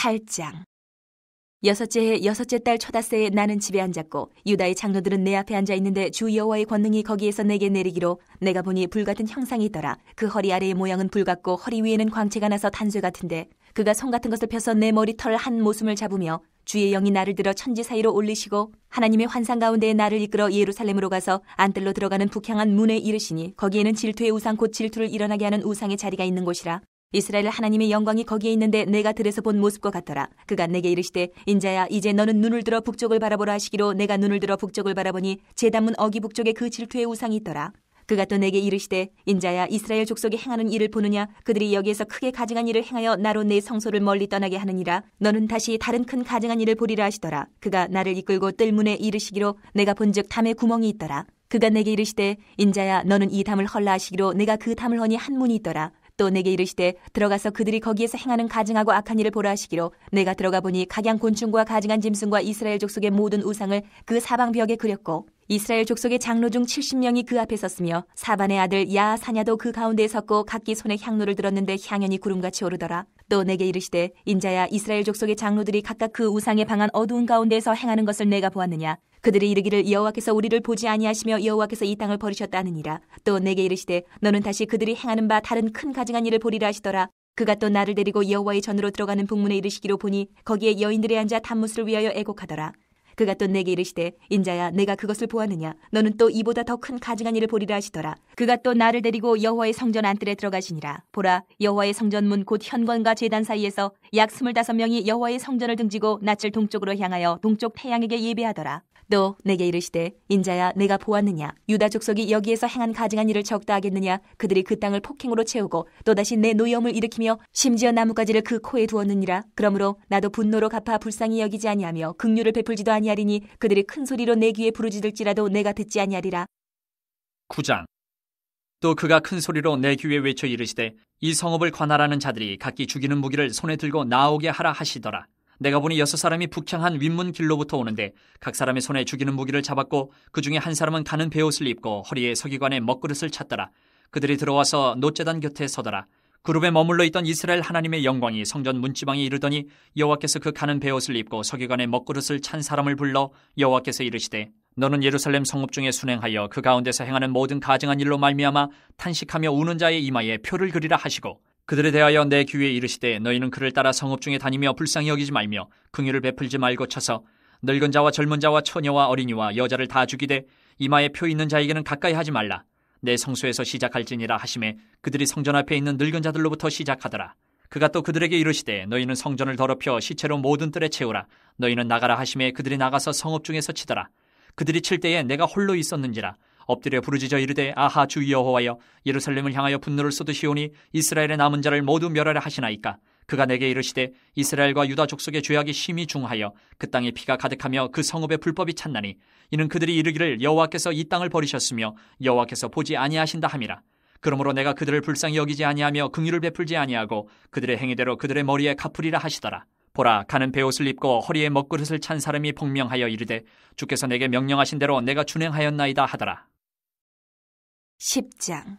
8장. 여섯째 해 여섯째 달 초닷새에 나는 집에 앉았고 유다의 장로들은 내 앞에 앉아 있는데 주 여호와의 권능이 거기에서 내게 내리기로 내가 보니 불같은 형상이 있더라. 그 허리 아래의 모양은 불같고 허리 위에는 광채가 나서 단쇠 같은데 그가 손 같은 것을 펴서 내 머리털 한 모숨을 잡으며 주의 영이 나를 들어 천지 사이로 올리시고 하나님의 환상 가운데에 나를 이끌어 예루살렘으로 가서 안뜰로 들어가는 북향한 문에 이르시니 거기에는 질투의 우상 곧 질투를 일어나게 하는 우상의 자리가 있는 곳이라. 이스라엘 하나님의 영광이 거기에 있는데 내가 들에서 본 모습과 같더라. 그가 내게 이르시되 인자야 이제 너는 눈을 들어 북쪽을 바라보라 하시기로 내가 눈을 들어 북쪽을 바라보니 제단문 어기 북쪽에 그 질투의 우상이 있더라. 그가 또 내게 이르시되 인자야 이스라엘 족속이 행하는 일을 보느냐. 그들이 여기에서 크게 가증한 일을 행하여 나로 내 성소를 멀리 떠나게 하느니라. 너는 다시 다른 큰 가증한 일을 보리라 하시더라. 그가 나를 이끌고 뜰문에 이르시기로 내가 본즉 담에 구멍이 있더라. 그가 내게 이르시되 인자야 너는 이 담을 헐라 하시기로 내가 그 담을 허니 한 문이 있더라. 또 내게 이르시되 들어가서 그들이 거기에서 행하는 가증하고 악한 일을 보라 하시기로 내가 들어가 보니 각양 곤충과 가증한 짐승과 이스라엘 족속의 모든 우상을 그 사방벽에 그렸고 이스라엘 족속의 장로 중 70명이 그 앞에 섰으며 사반의 아들 야사냐도 그 가운데에 섰고 각기 손에 향로를 들었는데 향연이 구름같이 오르더라. 또 내게 이르시되 인자야 이스라엘 족속의 장로들이 각각 그 우상에 방한 어두운 가운데에서 행하는 것을 내가 보았느냐. 그들이 이르기를 여호와께서 우리를 보지 아니하시며 여호와께서 이 땅을 버리셨다 하느니라. 또 내게 이르시되 너는 다시 그들이 행하는 바 다른 큰 가증한 일을 보리라 하시더라. 그가 또 나를 데리고 여호와의 전으로 들어가는 북문에 이르시기로 보니 거기에 여인들이 앉아 단무스를 위하여 애곡하더라. 그가 또 내게 이르시되 인자야 내가 그것을 보았느냐. 너는 또 이보다 더 큰 가증한 일을 보리라 하시더라. 그가 또 나를 데리고 여호와의 성전 안뜰에 들어가시니라. 보라 여호와의 성전문 곧 현관과 제단 사이에서 약 25명이 여호와의 성전을 등지고 낯을 동쪽으로 향하여 동쪽 태양에게 예배하더라. 또 내게 이르시되 인자야 내가 보았느냐. 유다 족속이 여기에서 행한 가증한 일을 적다 하겠느냐. 그들이 그 땅을 폭행으로 채우고 또다시 내 노염을 일으키며 심지어 나뭇가지를 그 코에 두었느니라. 그러므로 나도 분노로 갚아 불쌍히 여기지 아니하며 긍휼을 베풀지도 아니하리니 그들이 큰 소리로 내 귀에 부르짖을지라도 내가 듣지 아니하리라. 9장. 또 그가 큰 소리로 내 귀에 외쳐 이르시되 이 성읍을 관할하는 자들이 각기 죽이는 무기를 손에 들고 나오게 하라 하시더라. 내가 보니 6사람이 북향한 윗문 길로부터 오는데 각 사람의 손에 죽이는 무기를 잡았고 그 중에 한 사람은 가는 베옷을 입고 허리에 서기관에 먹그릇을 찼더라. 그들이 들어와서 놋제단 곁에 서더라. 그룹에 머물러 있던 이스라엘 하나님의 영광이 성전 문지방에 이르더니 여호와께서 그 가는 베옷을 입고 서기관에 먹그릇을 찬 사람을 불러 여호와께서 이르시되 너는 예루살렘 성읍 중에 순행하여 그 가운데서 행하는 모든 가증한 일로 말미암아 탄식하며 우는 자의 이마에 표를 그리라 하시고 그들에 대하여 내 귀에 이르시되 너희는 그를 따라 성읍 중에 다니며 불쌍히 여기지 말며 긍휼을 베풀지 말고 쳐서 늙은 자와 젊은 자와 처녀와 어린이와 여자를 다 죽이되 이마에 표 있는 자에게는 가까이 하지 말라. 내 성소에서 시작할지니라 하시매 그들이 성전 앞에 있는 늙은 자들로부터 시작하더라. 그가 또 그들에게 이르시되 너희는 성전을 더럽혀 시체로 모든 뜰에 채우라. 너희는 나가라 하시매 그들이 나가서 성읍 중에서 치더라. 그들이 칠 때에 내가 홀로 있었는지라. 엎드려 부르짖어 이르되 아하 주 여호와여 예루살렘을 향하여 분노를 쏟으시오니 이스라엘의 남은 자를 모두 멸하라 하시나이까. 그가 내게 이르시되 이스라엘과 유다 족속의 죄악이 심히 중하여 그 땅에 피가 가득하며 그 성읍에 불법이 찼나니 이는 그들이 이르기를 여호와께서 이 땅을 버리셨으며 여호와께서 보지 아니하신다 함이라. 그러므로 내가 그들을 불쌍히 여기지 아니하며 긍휼을 베풀지 아니하고 그들의 행위대로 그들의 머리에 갚으리라 하시더라. 보라 가는 베옷을 입고 허리에 먹그릇을 찬 사람이 복명하여 이르되 주께서 내게 명령하신 대로 내가 준행하였나이다 하더라. 10장.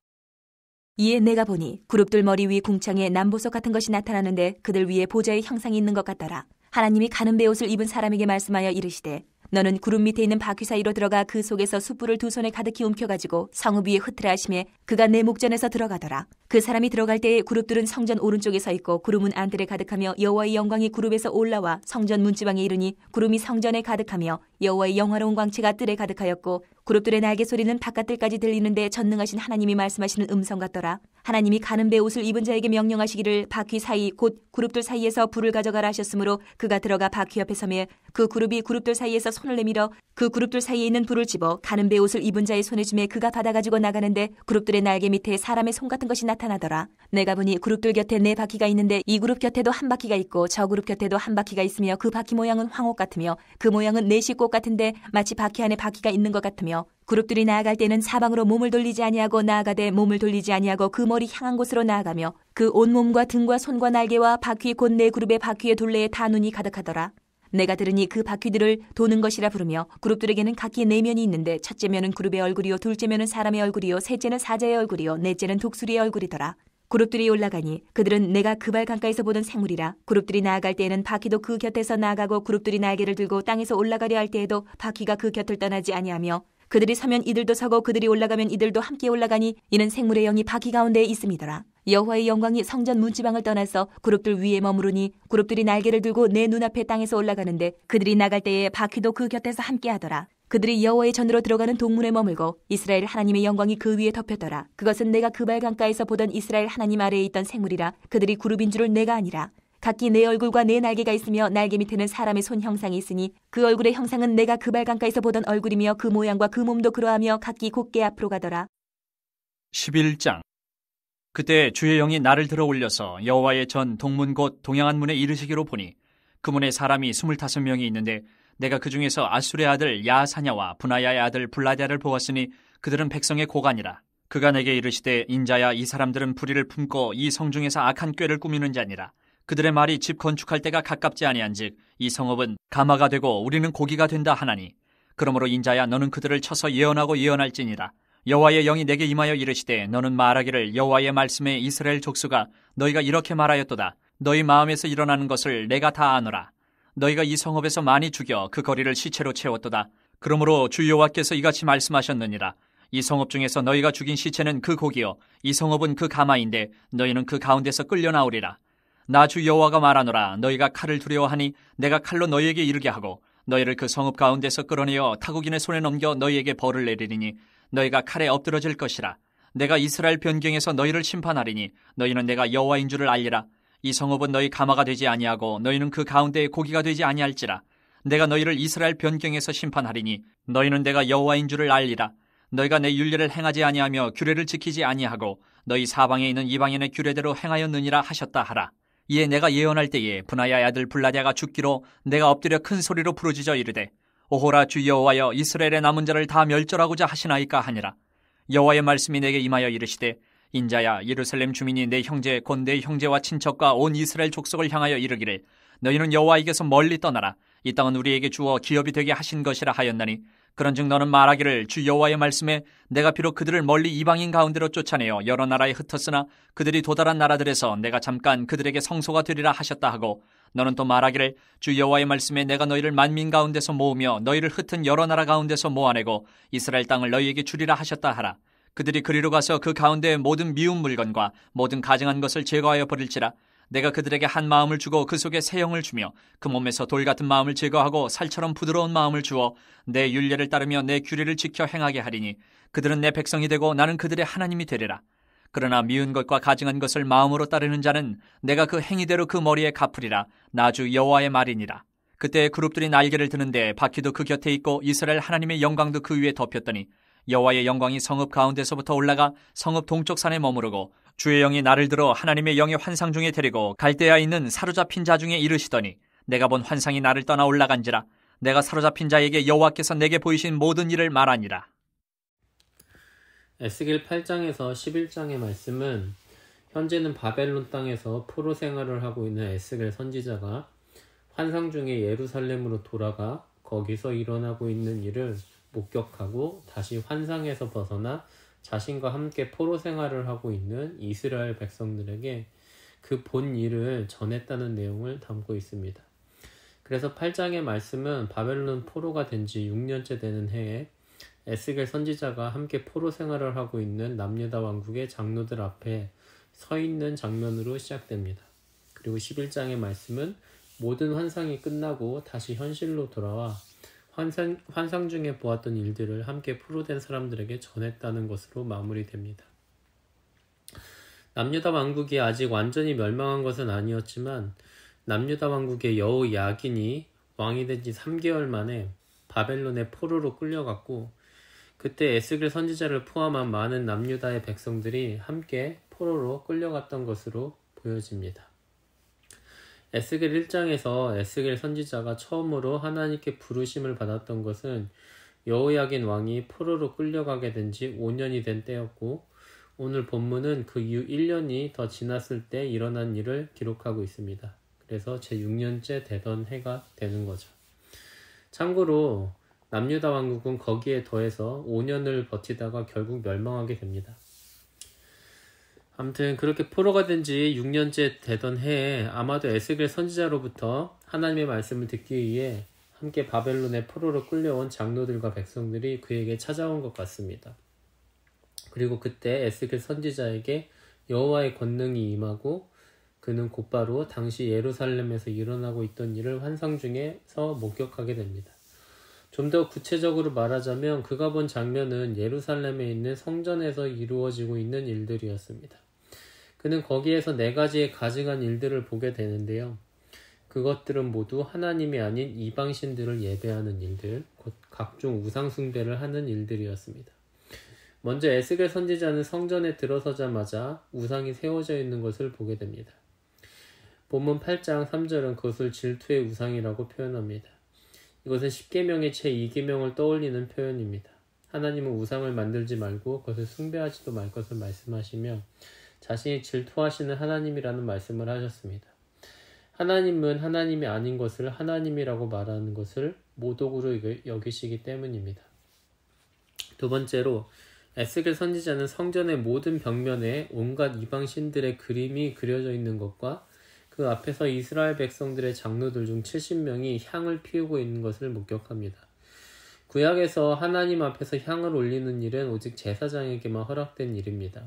이에 내가 보니 그룹들 머리 위 궁창에 남보석 같은 것이 나타나는데 그들 위에 보좌의 형상이 있는 것 같더라. 하나님이 가는 베옷을 입은 사람에게 말씀하여 이르시되 너는 구름 밑에 있는 바퀴 사이로 들어가 그 속에서 숯불을 두 손에 가득히 움켜가지고 성읍 위에 흩으라 하시매 그가 내 목전에서 들어가더라. 그 사람이 들어갈 때에 그룹들은 성전 오른쪽에 서 있고 구름은 안뜰에 가득하며 여호와의 영광이 그룹에서 올라와 성전 문지방에 이르니 구름이 성전에 가득하며 여호와의 영화로운 광채가 뜰에 가득하였고 그룹들의 날개 소리는 바깥뜰까지 들리는데 전능하신 하나님이 말씀하시는 음성 같더라. 하나님이 가는 베옷을 입은 자에게 명령하시기를 바퀴 사이 곧 그룹들 사이에서 불을 가져가라 하셨으므로 그가 들어가 바퀴 옆에 서매 그 그룹이 그룹들 사이에서 손을 내밀어 그 그룹들 사이에 있는 불을 집어 가는 베옷을 입은 자의 손에 주매 그가 받아가지고 나가는데 그룹들의 날개 밑에 사람의 손 같은 것이 나타나더라. 내가 보니 그룹들 곁에 네 바퀴가 있는데 이 그룹 곁에도 한 바퀴가 있고 저 그룹 곁에도 한 바퀴가 있으며 그 바퀴 모양은 황옥 같으며 그 모양은 내시꽃 같은데 마치 바퀴 안에 바퀴가 있는 것 같으며 그룹들이 나아갈 때는 사방으로 몸을 돌리지 아니하고 나아가되 몸을 돌리지 아니하고 그 머리 향한 곳으로 나아가며 그 온몸과 등과 손과 날개와 바퀴 곧 네 그룹의 바퀴의 둘레에 다 눈이 가득하더라. 내가 들으니 그 바퀴들을 도는 것이라 부르며 그룹들에게는 각기 네 면이 있는데 첫째 면은 그룹의 얼굴이요 둘째 면은 사람의 얼굴이요 셋째는 사자의 얼굴이요 넷째는 독수리의 얼굴이더라. 그룹들이 올라가니 그들은 내가 그발 강가에서 보던 생물이라. 그룹들이 나아갈 때에는 바퀴도 그 곁에서 나아가고 그룹들이 날개를 들고 땅에서 올라가려 할 때에도 바퀴가 그 곁을 떠나지 아니하며 그들이 서면 이들도 서고 그들이 올라가면 이들도 함께 올라가니 이는 생물의 영이 바퀴 가운데에 있음이더라. 여호와의 영광이 성전 문지방을 떠나서 그룹들 위에 머무르니 그룹들이 날개를 들고 내 눈앞에 땅에서 올라가는데 그들이 나갈 때에 바퀴도 그 곁에서 함께 하더라. 그들이 여호와의 전으로 들어가는 동문에 머물고 이스라엘 하나님의 영광이 그 위에 덮였더라. 그것은 내가 그발 강가에서 보던 이스라엘 하나님 아래에 있던 생물이라. 그들이 그룹인 줄을 내가 아니라. 각기 네 얼굴과 네 날개가 있으며 날개 밑에는 사람의 손 형상이 있으니 그 얼굴의 형상은 내가 그발 강가에서 보던 얼굴이며 그 모양과 그 몸도 그러하며 각기 곧게 앞으로 가더라. 11장. 그때 주의 영이 나를 들어 올려서 여호와의 전 동문 곧 동양한 문에 이르시기로 보니 그 문에 사람이 25명이 있는데 내가 그 중에서 아술의 아들 야사냐와 분하야의 아들 블라랴를 보았으니 그들은 백성의 고관이라. 그가 내게 이르시되 인자야 이 사람들은 불의를 품고 이 성중에서 악한 꾀를 꾸미는 자니라. 그들의 말이 집 건축할 때가 가깝지 아니한즉 이 성읍은 가마가 되고 우리는 고기가 된다 하나니 그러므로 인자야 너는 그들을 쳐서 예언하고 예언할지니라. 여호와의 영이 내게 임하여 이르시되 너는 말하기를 여호와의 말씀에 이스라엘 족수가 너희가 이렇게 말하였도다. 너희 마음에서 일어나는 것을 내가 다 아노라. 너희가 이 성읍에서 많이 죽여 그 거리를 시체로 채웠도다. 그러므로 주 여호와께서 이같이 말씀하셨느니라. 이 성읍 중에서 너희가 죽인 시체는 그 고기요 이 성읍은 그 가마인데 너희는 그 가운데서 끌려 나오리라. 나 주 여호와가 말하노라. 너희가 칼을 두려워하니 내가 칼로 너희에게 이르게 하고 너희를 그 성읍 가운데서 끌어내어 타국인의 손에 넘겨 너희에게 벌을 내리리니 너희가 칼에 엎드러질 것이라. 내가 이스라엘 변경에서 너희를 심판하리니 너희는 내가 여호와인 줄을 알리라. 이 성읍은 너희 가마가 되지 아니하고 너희는 그 가운데에 고기가 되지 아니할지라. 내가 너희를 이스라엘 변경에서 심판하리니 너희는 내가 여호와인 줄을 알리라. 너희가 내 율례를 행하지 아니하며 규례를 지키지 아니하고 너희 사방에 있는 이방인의 규례대로 행하였느니라 하셨다 하라. 이에 내가 예언할 때에 분하야의 아들 블라랴가 죽기로 내가 엎드려 큰 소리로 부르짖어 이르되 오호라 주 여호와여 이스라엘의 남은 자를 다 멸절하고자 하시나이까 하니라. 여호와의 말씀이 내게 임하여 이르시되 인자야 예루살렘 주민이 내 형제 곧 내 형제와 친척과 온 이스라엘 족속을 향하여 이르기를 너희는 여호와에게서 멀리 떠나라. 이 땅은 우리에게 주어 기업이 되게 하신 것이라 하였나니 그런즉 너는 말하기를 주 여호와의 말씀에 내가 비록 그들을 멀리 이방인 가운데로 쫓아내어 여러 나라에 흩었으나 그들이 도달한 나라들에서 내가 잠깐 그들에게 성소가 되리라 하셨다 하고 너는 또 말하기를 주 여호와의 말씀에 내가 너희를 만민 가운데서 모으며 너희를 흩은 여러 나라 가운데서 모아내고 이스라엘 땅을 너희에게 주리라 하셨다 하라. 그들이 그리로 가서 그 가운데의 모든 미운 물건과 모든 가증한 것을 제거하여 버릴지라. 내가 그들에게 한 마음을 주고 그 속에 새 영을 주며 그 몸에서 돌 같은 마음을 제거하고 살처럼 부드러운 마음을 주어 내 율례를 따르며 내 규례를 지켜 행하게 하리니 그들은 내 백성이 되고 나는 그들의 하나님이 되리라. 그러나 미운 것과 가증한 것을 마음으로 따르는 자는 내가 그 행위대로 그 머리에 갚으리라. 나 주 여호와의 말이니라. 그때 그룹들이 날개를 드는데 바퀴도 그 곁에 있고 이스라엘 하나님의 영광도 그 위에 덮였더니 여호와의 영광이 성읍 가운데서부터 올라가 성읍 동쪽 산에 머무르고 주의 영이 나를 들어 하나님의 영의 환상 중에 데리고 갈대아에 있는 사로잡힌 자 중에 이르시더니 내가 본 환상이 나를 떠나 올라간지라. 내가 사로잡힌 자에게 여호와께서 내게 보이신 모든 일을 말하니라. 에스겔 8장에서 11장의 말씀은 현재는 바벨론 땅에서 포로 생활을 하고 있는 에스겔 선지자가 환상 중에 예루살렘으로 돌아가 거기서 일어나고 있는 일을 목격하고 다시 환상에서 벗어나 자신과 함께 포로 생활을 하고 있는 이스라엘 백성들에게 그 본 일을 전했다는 내용을 담고 있습니다. 그래서 8장의 말씀은 바벨론 포로가 된 지 6년째 되는 해에 에스겔 선지자가 함께 포로 생활을 하고 있는 남유다 왕국의 장로들 앞에 서 있는 장면으로 시작됩니다. 그리고 11장의 말씀은 모든 환상이 끝나고 다시 현실로 돌아와 환상 중에 보았던 일들을 함께 포로된 사람들에게 전했다는 것으로 마무리됩니다. 남유다 왕국이 아직 완전히 멸망한 것은 아니었지만 남유다 왕국의 여호야긴이 왕이 된 지 3개월 만에 바벨론의 포로로 끌려갔고 그때 에스겔 선지자를 포함한 많은 남유다의 백성들이 함께 포로로 끌려갔던 것으로 보여집니다. 에스겔 1장에서 에스겔 선지자가 처음으로 하나님께 부르심을 받았던 것은 여호야긴 왕이 포로로 끌려가게 된 지 5년이 된 때였고 오늘 본문은 그 이후 1년이 더 지났을 때 일어난 일을 기록하고 있습니다. 그래서 제6년째 되던 해가 되는 거죠. 참고로 남유다 왕국은 거기에 더해서 5년을 버티다가 결국 멸망하게 됩니다. 아무튼 그렇게 포로가 된 지 6년째 되던 해에 아마도 에스겔 선지자로부터 하나님의 말씀을 듣기 위해 함께 바벨론의 포로로 끌려온 장로들과 백성들이 그에게 찾아온 것 같습니다. 그리고 그때 에스겔 선지자에게 여호와의 권능이 임하고 그는 곧바로 당시 예루살렘에서 일어나고 있던 일을 환상 중에서 목격하게 됩니다. 좀 더 구체적으로 말하자면 그가 본 장면은 예루살렘에 있는 성전에서 이루어지고 있는 일들이었습니다. 그는 거기에서 4가지의 가증한 일들을 보게 되는데요. 그것들은 모두 하나님이 아닌 이방신들을 예배하는 일들, 곧 각종 우상 숭배를 하는 일들이었습니다. 먼저 에스겔 선지자는 성전에 들어서자마자 우상이 세워져 있는 것을 보게 됩니다. 본문 8장 3절은 그것을 질투의 우상이라고 표현합니다. 이것은 십계명의 제2계명을 떠올리는 표현입니다. 하나님은 우상을 만들지 말고 그것을 숭배하지도 말 것을 말씀하시며 자신이 질투하시는 하나님이라는 말씀을 하셨습니다. 하나님은 하나님이 아닌 것을 하나님이라고 말하는 것을 모독으로 여기시기 때문입니다. 두 번째로 에스겔 선지자는 성전의 모든 벽면에 온갖 이방 신들의 그림이 그려져 있는 것과 그 앞에서 이스라엘 백성들의 장로들 중 70명이 향을 피우고 있는 것을 목격합니다. 구약에서 하나님 앞에서 향을 올리는 일은 오직 제사장에게만 허락된 일입니다.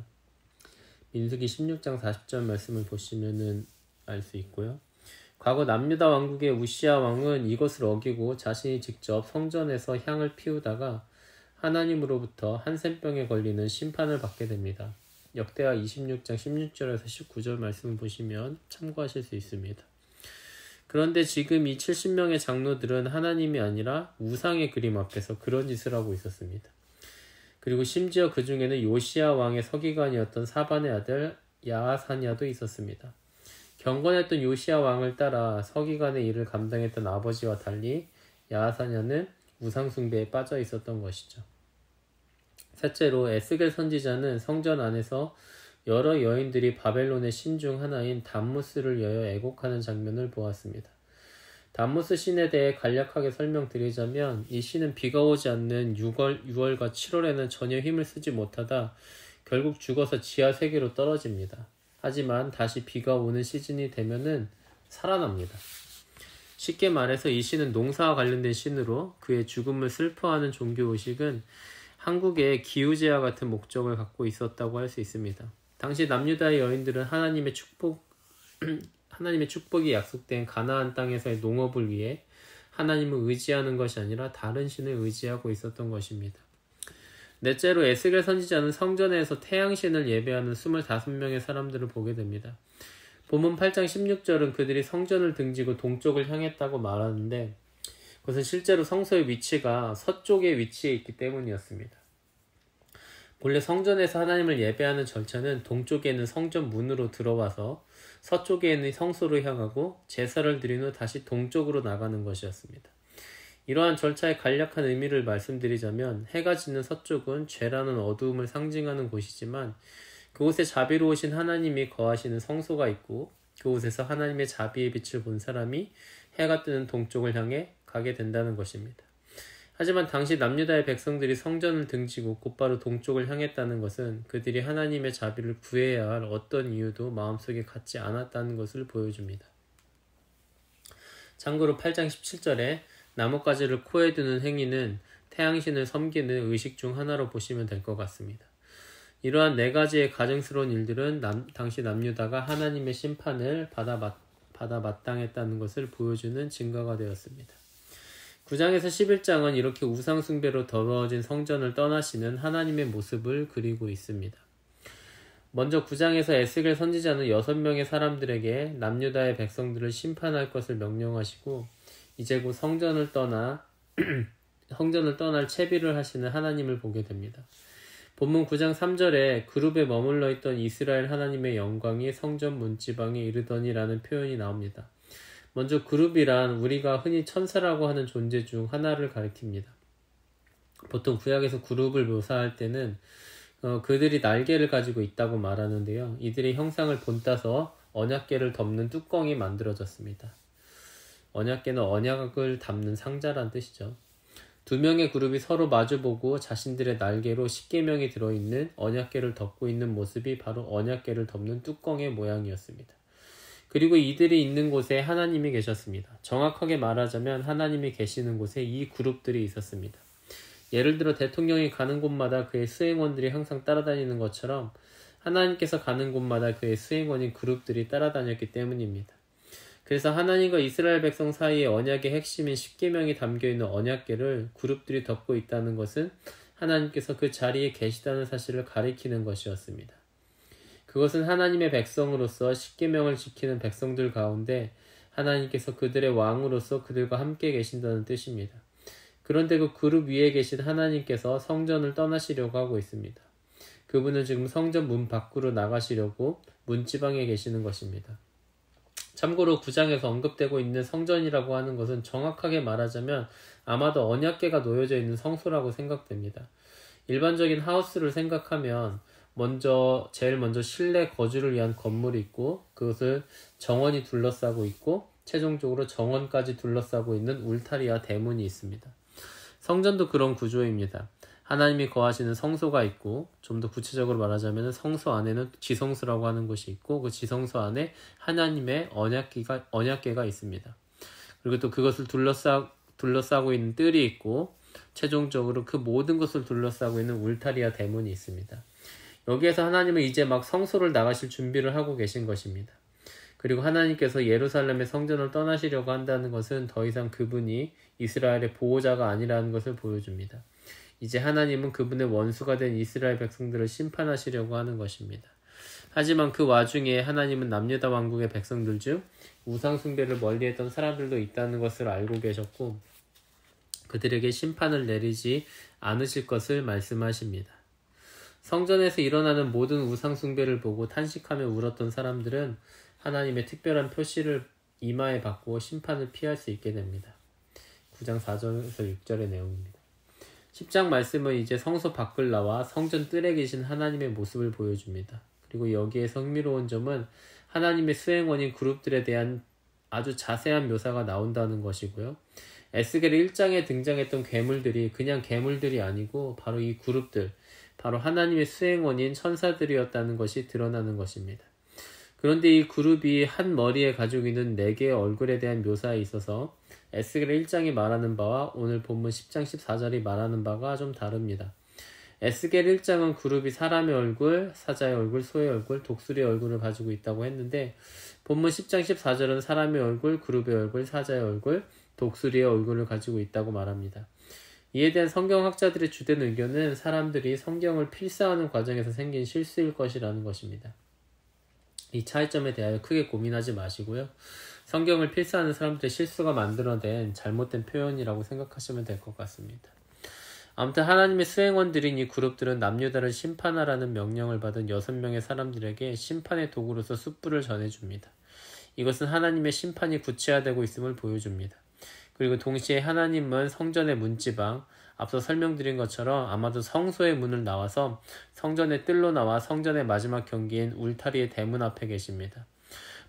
민수기 16장 40절 말씀을 보시면 알 수 있고요. 과거 남유다 왕국의 우시야 왕은 이것을 어기고 자신이 직접 성전에서 향을 피우다가 하나님으로부터 한센병에 걸리는 심판을 받게 됩니다. 역대하 26장 16절에서 19절 말씀을 보시면 참고하실 수 있습니다. 그런데 지금 이 70명의 장로들은 하나님이 아니라 우상의 그림 앞에서 그런 짓을 하고 있었습니다. 그리고 심지어 그 중에는 요시야 왕의 서기관이었던 사반의 아들 야하사냐도 있었습니다. 경건했던 요시야 왕을 따라 서기관의 일을 감당했던 아버지와 달리 야하사냐는 우상 숭배에 빠져 있었던 것이죠. 셋째로 에스겔 선지자는 성전 안에서 여러 여인들이 바벨론의 신 중 하나인 담무스를 여여 애곡하는 장면을 보았습니다. 담무스 신에 대해 간략하게 설명드리자면 이 신은 비가 오지 않는 6월과 7월에는 전혀 힘을 쓰지 못하다 결국 죽어서 지하 세계로 떨어집니다. 하지만 다시 비가 오는 시즌이 되면은 살아납니다. 쉽게 말해서 이 신은 농사와 관련된 신으로 그의 죽음을 슬퍼하는 종교의식은 한국의 기우제와 같은 목적을 갖고 있었다고 할 수 있습니다. 당시 남유다의 여인들은 하나님의 축복이 약속된 가나안 땅에서의 농업을 위해 하나님을 의지하는 것이 아니라 다른 신을 의지하고 있었던 것입니다. 넷째로 에스겔 선지자는 성전에서 태양신을 예배하는 25명의 사람들을 보게 됩니다. 본문 8장 16절은 그들이 성전을 등지고 동쪽을 향했다고 말하는데 그것은 실제로 성소의 위치가 서쪽에 위치해 있기 때문이었습니다. 본래 성전에서 하나님을 예배하는 절차는 동쪽에 있는 성전 문으로 들어와서 서쪽에 있는 성소로 향하고 제사를 드린 후 다시 동쪽으로 나가는 것이었습니다. 이러한 절차의 간략한 의미를 말씀드리자면 해가 지는 서쪽은 죄라는 어두움을 상징하는 곳이지만 그곳에 자비로우신 하나님이 거하시는 성소가 있고 그곳에서 하나님의 자비의 빛을 본 사람이 해가 뜨는 동쪽을 향해 가게 된다는 것입니다. 하지만 당시 남유다의 백성들이 성전을 등지고 곧바로 동쪽을 향했다는 것은 그들이 하나님의 자비를 구해야 할 어떤 이유도 마음속에 갖지 않았다는 것을 보여줍니다. 참고로 8장 17절에 나뭇가지를 코에 두는 행위는 태양신을 섬기는 의식 중 하나로 보시면 될 것 같습니다. 이러한 4가지의 가증스러운 일들은 당시 남유다가 하나님의 심판을 받아 마땅했다는 것을 보여주는 증거가 되었습니다. 9장에서 11장은 이렇게 우상 숭배로 더러워진 성전을 떠나시는 하나님의 모습을 그리고 있습니다. 먼저 9장에서 에스겔 선지자는 6명의 사람들에게 남유다의 백성들을 심판할 것을 명령하시고 이제 곧 성전을 떠날 채비를 하시는 하나님을 보게 됩니다. 본문 9장 3절에 그룹에 머물러 있던 이스라엘 하나님의 영광이 성전 문지방에 이르더니라는 표현이 나옵니다. 먼저 그룹이란 우리가 흔히 천사라고 하는 존재 중 하나를 가리킵니다. 보통 구약에서 그룹을 묘사할 때는 그들이 날개를 가지고 있다고 말하는데요. 이들의 형상을 본따서 언약궤를 덮는 뚜껑이 만들어졌습니다. 언약궤는 언약을 담는 상자란 뜻이죠. 두 명의 그룹이 서로 마주보고 자신들의 날개로 십계명이 들어있는 언약궤를 덮고 있는 모습이 바로 언약궤를 덮는 뚜껑의 모양이었습니다. 그리고 이들이 있는 곳에 하나님이 계셨습니다. 정확하게 말하자면 하나님이 계시는 곳에 이 그룹들이 있었습니다. 예를 들어 대통령이 가는 곳마다 그의 수행원들이 항상 따라다니는 것처럼 하나님께서 가는 곳마다 그의 수행원인 그룹들이 따라다녔기 때문입니다. 그래서 하나님과 이스라엘 백성 사이의 언약의 핵심인 십계명이 담겨있는 언약궤를 그룹들이 덮고 있다는 것은 하나님께서 그 자리에 계시다는 사실을 가리키는 것이었습니다. 그것은 하나님의 백성으로서 십계명을 지키는 백성들 가운데 하나님께서 그들의 왕으로서 그들과 함께 계신다는 뜻입니다. 그런데 그 그룹 위에 계신 하나님께서 성전을 떠나시려고 하고 있습니다. 그분은 지금 성전 문 밖으로 나가시려고 문지방에 계시는 것입니다. 참고로 9장에서 언급되고 있는 성전이라고 하는 것은 정확하게 말하자면 아마도 언약궤가 놓여져 있는 성소라고 생각됩니다. 일반적인 하우스를 생각하면 제일 먼저 실내 거주를 위한 건물이 있고 그것을 정원이 둘러싸고 있고 최종적으로 정원까지 둘러싸고 있는 울타리와 대문이 있습니다. 성전도 그런 구조입니다. 하나님이 거하시는 성소가 있고 좀 더 구체적으로 말하자면 성소 안에는 지성소라고 하는 곳이 있고 그 지성소 안에 하나님의 언약궤가 있습니다. 그리고 또 그것을 둘러싸고 있는 뜰이 있고 최종적으로 그 모든 것을 둘러싸고 있는 울타리와 대문이 있습니다. 여기에서 하나님은 이제 막 성소를 나가실 준비를 하고 계신 것입니다. 그리고 하나님께서 예루살렘의 성전을 떠나시려고 한다는 것은 더 이상 그분이 이스라엘의 보호자가 아니라는 것을 보여줍니다. 이제 하나님은 그분의 원수가 된 이스라엘 백성들을 심판하시려고 하는 것입니다. 하지만 그 와중에 하나님은 남유다 왕국의 백성들 중 우상 숭배를 멀리했던 사람들도 있다는 것을 알고 계셨고 그들에게 심판을 내리지 않으실 것을 말씀하십니다. 성전에서 일어나는 모든 우상 숭배를 보고 탄식하며 울었던 사람들은 하나님의 특별한 표시를 이마에 받고 심판을 피할 수 있게 됩니다. 9장 4절에서 6절의 내용입니다. 10장 말씀은 이제 성소 밖을 나와 성전 뜰에 계신 하나님의 모습을 보여줍니다. 그리고 여기에서 흥미로운 점은 하나님의 수행원인 그룹들에 대한 아주 자세한 묘사가 나온다는 것이고요. 에스겔 1장에 등장했던 괴물들이 그냥 괴물들이 아니고 바로 이 그룹들, 바로 하나님의 수행원인 천사들이었다는 것이 드러나는 것입니다. 그런데 이 그룹이 한 머리에 가지고 있는 4개의 얼굴에 대한 묘사에 있어서 에스겔 1장이 말하는 바와 오늘 본문 10장 14절이 말하는 바가 좀 다릅니다. 에스겔 1장은 그룹이 사람의 얼굴, 사자의 얼굴, 소의 얼굴, 독수리의 얼굴을 가지고 있다고 했는데 본문 10장 14절은 사람의 얼굴, 그룹의 얼굴, 사자의 얼굴, 독수리의 얼굴을 가지고 있다고 말합니다. 이에 대한 성경학자들의 주된 의견은 사람들이 성경을 필사하는 과정에서 생긴 실수일 것이라는 것입니다. 이 차이점에 대하여 크게 고민하지 마시고요. 성경을 필사하는 사람들의 실수가 만들어낸 잘못된 표현이라고 생각하시면 될 것 같습니다. 아무튼 하나님의 수행원들인 이 그룹들은 남유다를 심판하라는 명령을 받은 6명의 사람들에게 심판의 도구로서 숯불을 전해줍니다. 이것은 하나님의 심판이 구체화되고 있음을 보여줍니다. 그리고 동시에 하나님은 성전의 문지방, 앞서 설명드린 것처럼 아마도 성소의 문을 나와서 성전의 뜰로 나와 성전의 마지막 경기인 울타리의 대문 앞에 계십니다.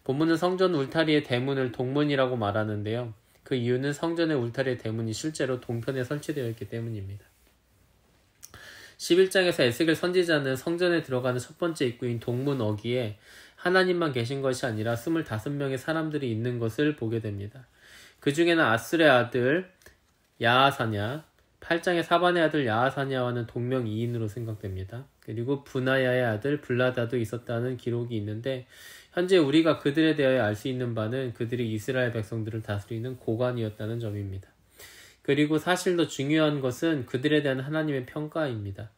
본문은 성전 울타리의 대문을 동문이라고 말하는데요. 그 이유는 성전의 울타리의 대문이 실제로 동편에 설치되어 있기 때문입니다. 11장에서 에스겔 선지자는 성전에 들어가는 첫 번째 입구인 동문 어귀에 하나님만 계신 것이 아니라 25명의 사람들이 있는 것을 보게 됩니다. 그 중에는 아술의 아들 야하사냐, 8장의 사반의 아들 야하사냐와는 동명이인으로 생각됩니다. 그리고 분하야의 아들 블라다도 있었다는 기록이 있는데 현재 우리가 그들에 대하여 알 수 있는 바는 그들이 이스라엘 백성들을 다스리는 고관이었다는 점입니다. 그리고 사실 더 중요한 것은 그들에 대한 하나님의 평가입니다.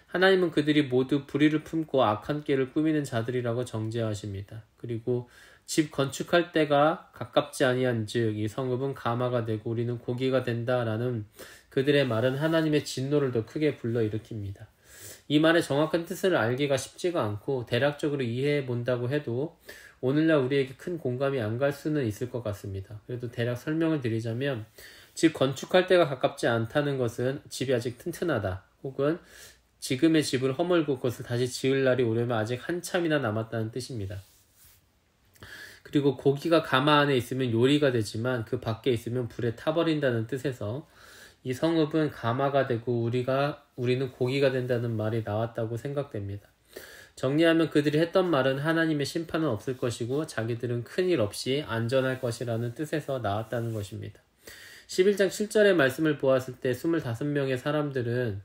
하나님은 그들이 모두 불의를 품고 악한 꾀를 꾸미는 자들이라고 정죄하십니다. 그리고 집 건축할 때가 가깝지 아니한 즉 이 성읍은 가마가 되고 우리는 고기가 된다라는 그들의 말은 하나님의 진노를 더 크게 불러일으킵니다. 이 말의 정확한 뜻을 알기가 쉽지가 않고 대략적으로 이해해 본다고 해도 오늘날 우리에게 큰 공감이 안 갈 수는 있을 것 같습니다. 그래도 대략 설명을 드리자면 집 건축할 때가 가깝지 않다는 것은 집이 아직 튼튼하다 혹은 지금의 집을 허물고 그것을 다시 지을 날이 오려면 아직 한참이나 남았다는 뜻입니다. 그리고 고기가 가마 안에 있으면 요리가 되지만 그 밖에 있으면 불에 타버린다는 뜻에서 이 성읍은 가마가 되고 우리는 고기가 된다는 말이 나왔다고 생각됩니다. 정리하면 그들이 했던 말은 하나님의 심판은 없을 것이고 자기들은 큰일 없이 안전할 것이라는 뜻에서 나왔다는 것입니다. 11장 7절의 말씀을 보았을 때 25명의 사람들은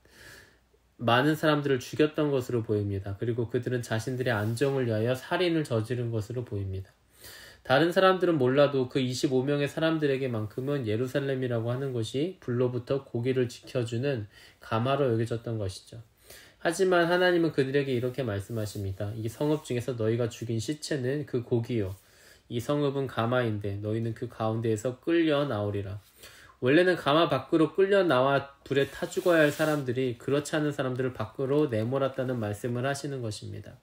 많은 사람들을 죽였던 것으로 보입니다. 그리고 그들은 자신들의 안정을 위하여 살인을 저지른 것으로 보입니다. 다른 사람들은 몰라도 그 25명의 사람들에게만큼은 예루살렘이라고 하는 것이 불로부터 고기를 지켜주는 가마로 여겨졌던 것이죠. 하지만 하나님은 그들에게 이렇게 말씀하십니다. 이 성읍 중에서 너희가 죽인 시체는 그 고기요. 이 성읍은 가마인데 너희는 그 가운데에서 끌려 나오리라. 원래는 가마 밖으로 끌려 나와 불에 타 죽어야 할 사람들이 그렇지 않은 사람들을 밖으로 내몰았다는 말씀을 하시는 것입니다.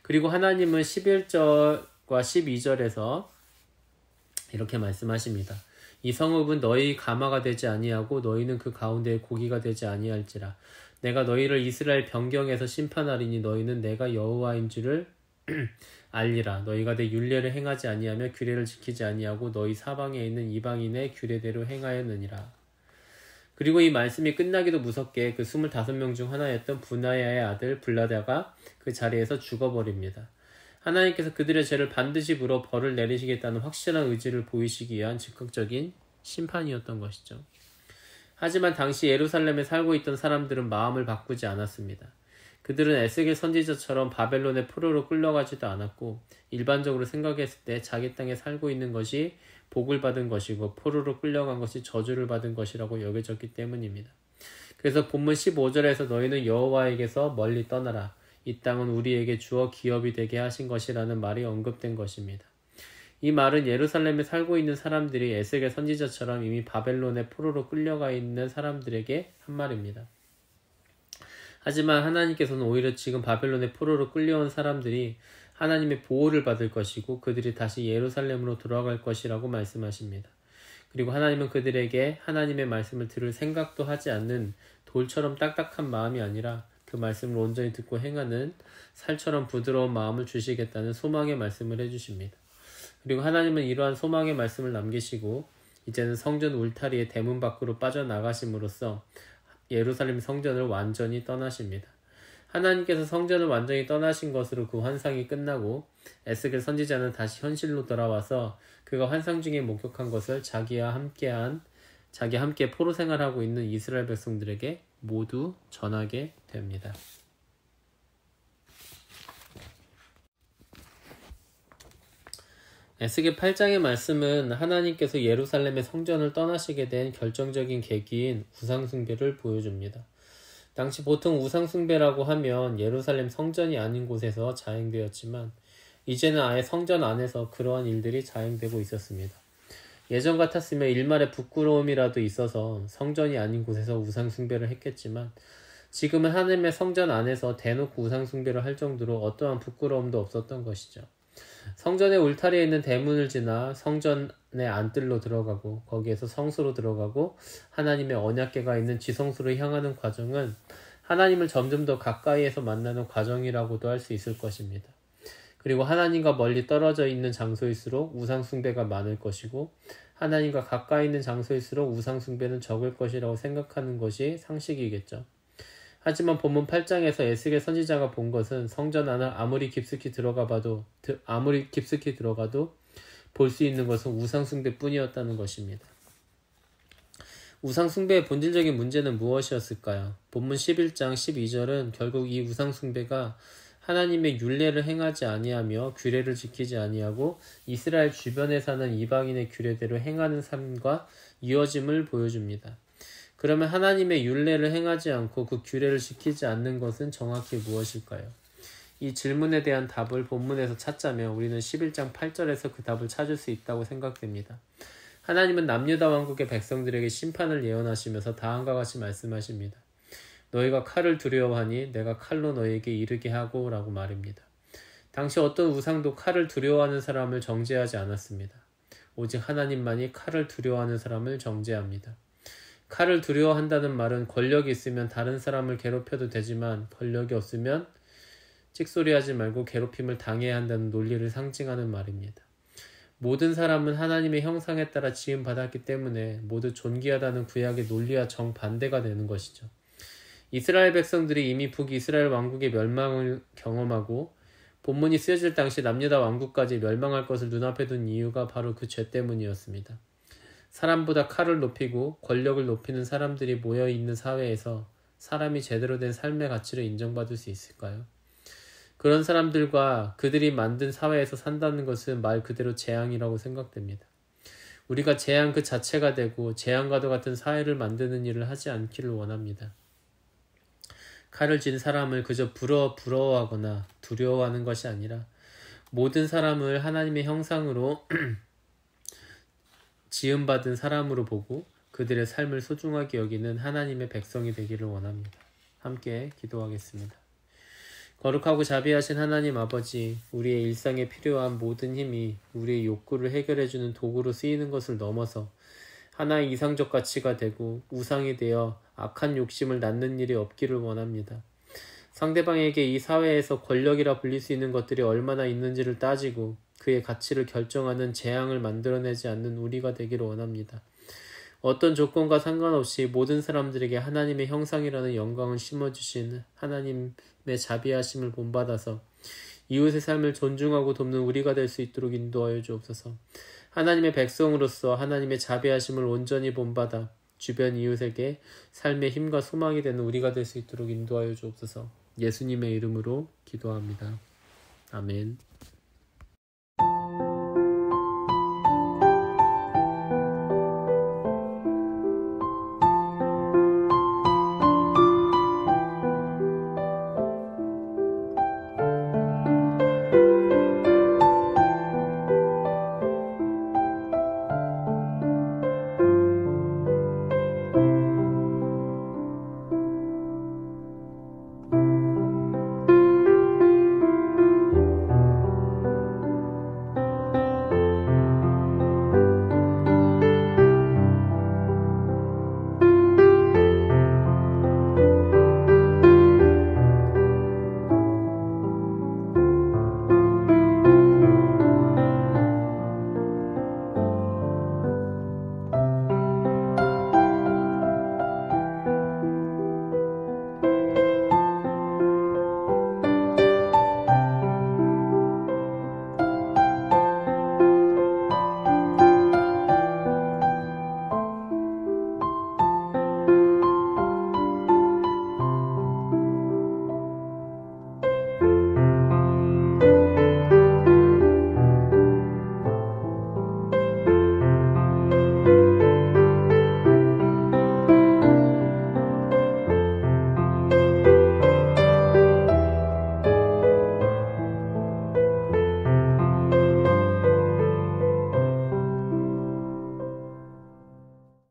그리고 하나님은 11절과 12절에서 이렇게 말씀하십니다. 이 성읍은 너희 가마가 되지 아니하고 너희는 그 가운데에 고기가 되지 아니할지라. 내가 너희를 이스라엘 변경에서 심판하리니 너희는 내가 여호와인 줄을 알리라. 너희가 내 율례를 행하지 아니하며 규례를 지키지 아니하고 너희 사방에 있는 이방인의 규례대로 행하였느니라. 그리고 이 말씀이 끝나기도 무섭게 그 25명 중 하나였던 분하야의 아들 블라다가 그 자리에서 죽어버립니다. 하나님께서 그들의 죄를 반드시 물어 벌을 내리시겠다는 확실한 의지를 보이시기 위한 즉각적인 심판이었던 것이죠. 하지만 당시 예루살렘에 살고 있던 사람들은 마음을 바꾸지 않았습니다. 그들은 에스겔 선지자처럼 바벨론의 포로로 끌려가지도 않았고 일반적으로 생각했을 때 자기 땅에 살고 있는 것이 복을 받은 것이고 포로로 끌려간 것이 저주를 받은 것이라고 여겨졌기 때문입니다. 그래서 본문 15절에서 너희는 여호와에게서 멀리 떠나라. 이 땅은 우리에게 주어 기업이 되게 하신 것이라는 말이 언급된 것입니다. 이 말은 예루살렘에 살고 있는 사람들이 에스겔 선지자처럼 이미 바벨론의 포로로 끌려가 있는 사람들에게 한 말입니다. 하지만 하나님께서는 오히려 지금 바벨론의 포로로 끌려온 사람들이 하나님의 보호를 받을 것이고 그들이 다시 예루살렘으로 돌아갈 것이라고 말씀하십니다. 그리고 하나님은 그들에게 하나님의 말씀을 들을 생각도 하지 않는 돌처럼 딱딱한 마음이 아니라 그 말씀을 온전히 듣고 행하는 살처럼 부드러운 마음을 주시겠다는 소망의 말씀을 해주십니다. 그리고 하나님은 이러한 소망의 말씀을 남기시고 이제는 성전 울타리의 대문 밖으로 빠져나가심으로써 예루살렘 성전을 완전히 떠나십니다. 하나님께서 성전을 완전히 떠나신 것으로 그 환상이 끝나고 에스겔 선지자는 다시 현실로 돌아와서 그가 환상 중에 목격한 것을 자기와 함께 포로 생활하고 있는 이스라엘 백성들에게 모두 전하게 됩니다. 에스겔 8장의 말씀은 하나님께서 예루살렘의 성전을 떠나시게 된 결정적인 계기인 우상숭배를 보여줍니다. 당시 보통 우상숭배라고 하면 예루살렘 성전이 아닌 곳에서 자행되었지만 이제는 아예 성전 안에서 그러한 일들이 자행되고 있었습니다. 예전 같았으면 일말의 부끄러움이라도 있어서 성전이 아닌 곳에서 우상숭배를 했겠지만 지금은 하나님의 성전 안에서 대놓고 우상숭배를 할 정도로 어떠한 부끄러움도 없었던 것이죠. 성전의 울타리에 있는 대문을 지나 성전의 안뜰로 들어가고 거기에서 성소로 들어가고 하나님의 언약궤가 있는 지성소로 향하는 과정은 하나님을 점점 더 가까이에서 만나는 과정이라고도 할 수 있을 것입니다. 그리고 하나님과 멀리 떨어져 있는 장소일수록 우상숭배가 많을 것이고 하나님과 가까이 있는 장소일수록 우상숭배는 적을 것이라고 생각하는 것이 상식이겠죠. 하지만 본문 8장에서 에스겔 선지자가 본 것은 성전 안을 아무리 깊숙이 들어가도 볼 수 있는 것은 우상숭배뿐이었다는 것입니다. 우상숭배의 본질적인 문제는 무엇이었을까요? 본문 11장 12절은 결국 이 우상숭배가 하나님의 율례를 행하지 아니하며 규례를 지키지 아니하고 이스라엘 주변에 사는 이방인의 규례대로 행하는 삶과 이어짐을 보여줍니다. 그러면 하나님의 율례를 행하지 않고 그 규례를 지키지 않는 것은 정확히 무엇일까요? 이 질문에 대한 답을 본문에서 찾자면 우리는 11장 8절에서 그 답을 찾을 수 있다고 생각됩니다. 하나님은 남유다 왕국의 백성들에게 심판을 예언하시면서 다음과 같이 말씀하십니다. 너희가 칼을 두려워하니 내가 칼로 너희에게 이르게 하고 라고 말입니다. 당시 어떤 우상도 칼을 두려워하는 사람을 정죄하지 않았습니다. 오직 하나님만이 칼을 두려워하는 사람을 정죄합니다. 칼을 두려워한다는 말은 권력이 있으면 다른 사람을 괴롭혀도 되지만 권력이 없으면 찍소리하지 말고 괴롭힘을 당해야 한다는 논리를 상징하는 말입니다. 모든 사람은 하나님의 형상에 따라 지음받았기 때문에 모두 존귀하다는 구약의 논리와 정반대가 되는 것이죠. 이스라엘 백성들이 이미 북이스라엘 왕국의 멸망을 경험하고 본문이 쓰여질 당시 남유다 왕국까지 멸망할 것을 눈앞에 둔 이유가 바로 그 죄 때문이었습니다. 사람보다 칼을 높이고 권력을 높이는 사람들이 모여있는 사회에서 사람이 제대로 된 삶의 가치를 인정받을 수 있을까요? 그런 사람들과 그들이 만든 사회에서 산다는 것은 말 그대로 재앙이라고 생각됩니다. 우리가 재앙 그 자체가 되고 재앙과도 같은 사회를 만드는 일을 하지 않기를 원합니다. 칼을 쥔 사람을 그저 부러워하거나 두려워하는 것이 아니라 모든 사람을 하나님의 형상으로 지음받은 사람으로 보고 그들의 삶을 소중하게 여기는 하나님의 백성이 되기를 원합니다. 함께 기도하겠습니다. 거룩하고 자비하신 하나님 아버지, 우리의 일상에 필요한 모든 힘이 우리의 욕구를 해결해주는 도구로 쓰이는 것을 넘어서 하나의 이상적 가치가 되고 우상이 되어 악한 욕심을 낳는 일이 없기를 원합니다. 상대방에게 이 사회에서 권력이라 불릴 수 있는 것들이 얼마나 있는지를 따지고 그의 가치를 결정하는 재앙을 만들어내지 않는 우리가 되기를 원합니다. 어떤 조건과 상관없이 모든 사람들에게 하나님의 형상이라는 영광을 심어주신 하나님의 자비하심을 본받아서 이웃의 삶을 존중하고 돕는 우리가 될 수 있도록 인도하여 주옵소서. 하나님의 백성으로서 하나님의 자비하심을 온전히 본받아 주변 이웃에게 삶의 힘과 소망이 되는 우리가 될 수 있도록 인도하여 주옵소서. 예수님의 이름으로 기도합니다. 아멘.